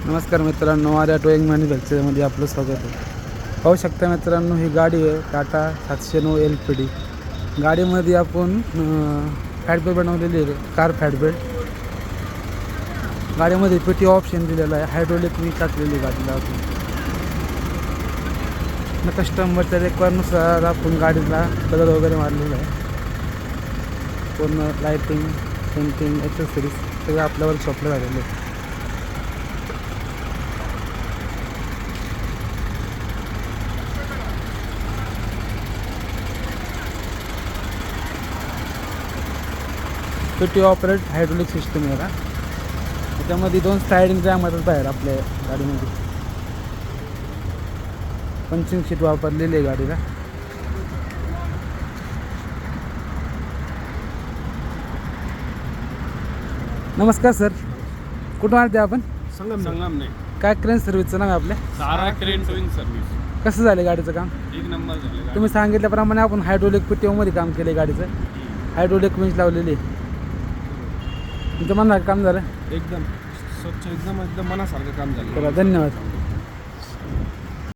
नमस्कार मित्रांनो, आर्या टोइंग मॅन्युफॅक्चरमध्ये आपलं स्वागत आहे. पाहू शकता मित्रांनो, ही गाडी आहे टाटा 709 LPD. गाडीमध्ये आपण फॅटबेल्ट बनवलेली आहे, कार फॅटबेल्ट. गाडीमध्ये पेटी ऑप्शन दिलेला आहे, हायड्रोलिक वी टाकलेली गाडीला आपण. कस्टमरच्या रिक्वायरनुसार आपण गाडीला कलर वगैरे मारलेला आहे. पूर्ण लाईटिंग, पेंटिंग, ॲक्सेसरीज सगळं आपल्या वर्कशॉपला झालेलं आहे. पेटी ऑपरेट हायड्रोलिक सिस्टम आहे का. त्याच्यामध्ये 2 स्लायडिंग रॅम आहेत बाहेर आपल्या गाडीमध्ये. पंचिंग शीट वापरलेली आहे गाडीला. नमस्कार सर, कुठून आले ते आपण? संगम नाही, काय क्रेन सर्व्हिसचं नाव आहे आपल्या? सारा क्रेन टोइंग सर्व्हिस. कसं झालं गाडीचं काम? एक नंबर झाले. तुम्ही सांगितल्याप्रमाणे आपण हायड्रोलिक पेटीओमध्ये काम केलं आहे गाडीचं. हायड्रोलिक विंच लावलेली आहे. तुमचं म्हणणार काम झालं? एकदम स्वच्छ, एकदम मनासारखं काम झालं. चला, धन्यवाद.